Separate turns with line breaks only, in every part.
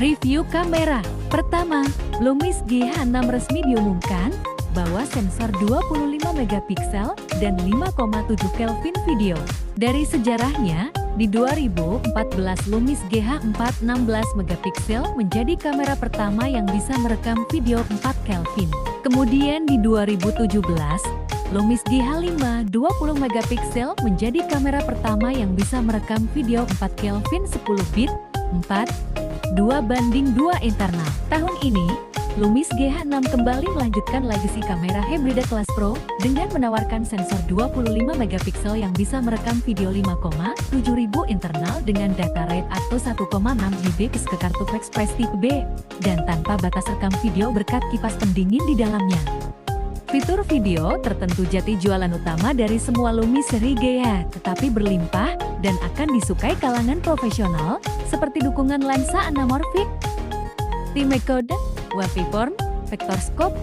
Review kamera. Pertama, Lumix GH6 resmi diumumkan bahwa sensor 25 megapiksel dan 5,7 Kelvin video. Dari sejarahnya, di 2014 Lumix GH4 16 megapiksel menjadi kamera pertama yang bisa merekam video 4 Kelvin. Kemudian di 2017, Lumix GH5 20 megapiksel menjadi kamera pertama yang bisa merekam video 4 Kelvin 10 bit, 2:2 internal. Tahun ini, Lumix GH6 kembali melanjutkan legacy kamera hibrida kelas Pro dengan menawarkan sensor 25 megapiksel yang bisa merekam video 5,7 internal dengan data rate atau 1,6 Gbps ke kartu Express tipe B dan tanpa batas rekam video berkat kipas pendingin di dalamnya. Fitur video tertentu jadi jualan utama dari semua Lumix seri GH, tetapi berlimpah dan akan disukai kalangan profesional seperti dukungan lensa anamorfik, timecode, waveform, vector scope,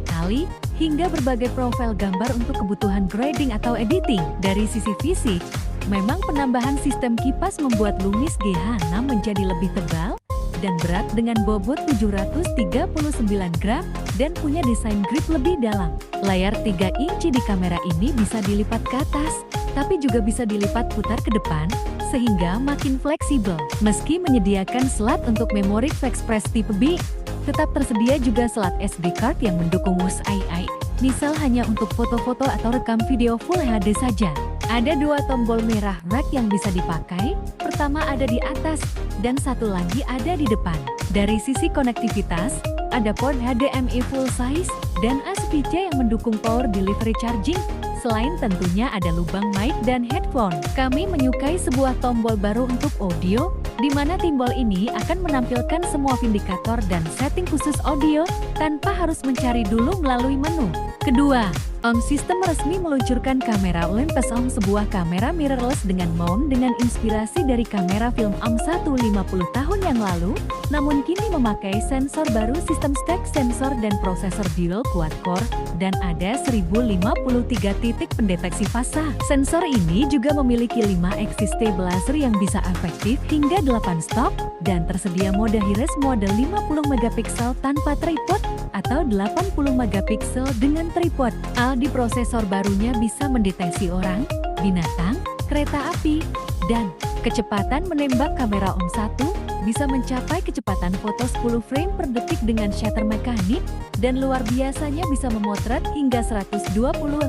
kali, hingga berbagai profil gambar untuk kebutuhan grading atau editing. Dari sisi fisik, memang penambahan sistem kipas membuat Lumix GH6 menjadi lebih tebal dan berat dengan bobot 739 gram dan punya desain grip lebih dalam. Layar 3 inci di kamera ini bisa dilipat ke atas, tapi juga bisa dilipat putar ke depan, sehingga makin fleksibel. Meski menyediakan slot untuk memori Express tipe B, tetap tersedia juga slot SD card yang mendukung USAI, misal hanya untuk foto-foto atau rekam video Full HD saja. Ada dua tombol merah rack yang bisa dipakai, pertama ada di atas, dan satu lagi ada di depan. Dari sisi konektivitas, ada port HDMI full size, dan USB-C yang mendukung power delivery charging. Selain tentunya ada lubang mic dan headphone. Kami menyukai sebuah tombol baru untuk audio, di mana tombol ini akan menampilkan semua indikator dan setting khusus audio, tanpa harus mencari dulu melalui menu. Kedua, OM System resmi meluncurkan kamera Olympus OM, sebuah kamera mirrorless dengan mount dengan inspirasi dari kamera film OM 150 tahun yang lalu, namun kini memakai sensor baru sistem stack sensor dan prosesor dual quad core, dan ada 1053 titik pendeteksi fasa. Sensor ini juga memiliki 5 axis stabilizer yang bisa efektif hingga 8 stop, dan tersedia mode high-res mode 50 megapiksel tanpa tripod atau 80 megapiksel dengan tripod. Di prosesor barunya bisa mendeteksi orang, binatang, kereta api, dan kecepatan menembak kamera OM 1 bisa mencapai kecepatan foto 10 frame per detik dengan shutter mekanik, dan luar biasanya bisa memotret hingga 120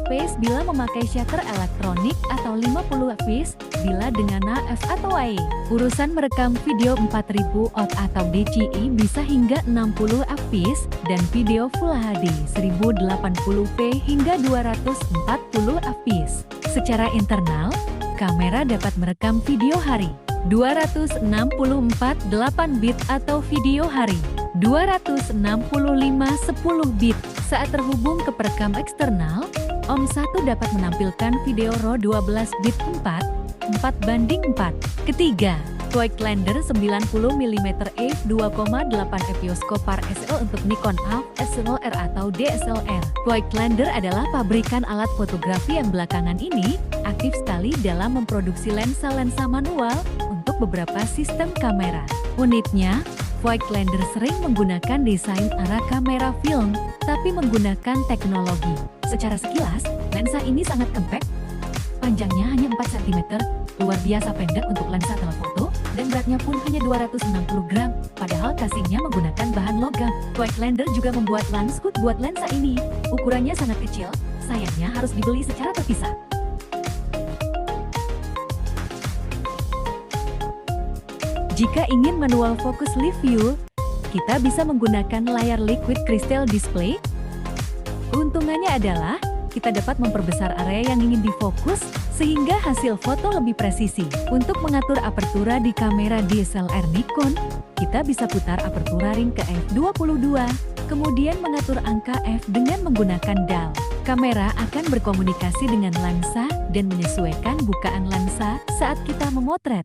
fps bila memakai shutter elektronik atau 50 fps bila dengan AF atau AE. Urusan merekam video 4000 out atau DCI bisa hingga 60 fps dan video Full HD 1080p hingga 240 fps. Secara internal, kamera dapat merekam video hari 264 8 bit atau video hari 265 10 bit. Saat terhubung ke perekam eksternal, OM 1 dapat menampilkan video RAW 12 bit 4:4. Ketiga, Voigtlander 90mm f2.8 epioscope SL untuk Nikon AF SLR atau DSLR. Voigtlander adalah pabrikan alat fotografi yang belakangan ini aktif sekali dalam memproduksi lensa-lensa manual untuk beberapa sistem kamera. Uniknya, Voigtlander sering menggunakan desain arah kamera film, tapi menggunakan teknologi. Secara sekilas, lensa ini sangat compact, panjangnya hanya 4 cm, luar biasa pendek untuk lensa telefoto, dan beratnya pun hanya 260 gram, padahal casingnya menggunakan bahan logam. Voigtlander juga membuat lens hood buat lensa ini. Ukurannya sangat kecil, sayangnya harus dibeli secara terpisah. Jika ingin manual focus live view, kita bisa menggunakan layar liquid crystal display. Keuntungannya adalah, kita dapat memperbesar area yang ingin difokus, sehingga hasil foto lebih presisi. Untuk mengatur apertura di kamera DSLR Nikon, kita bisa putar apertura ring ke f22, kemudian mengatur angka f dengan menggunakan dial. Kamera akan berkomunikasi dengan lensa dan menyesuaikan bukaan lensa saat kita memotret.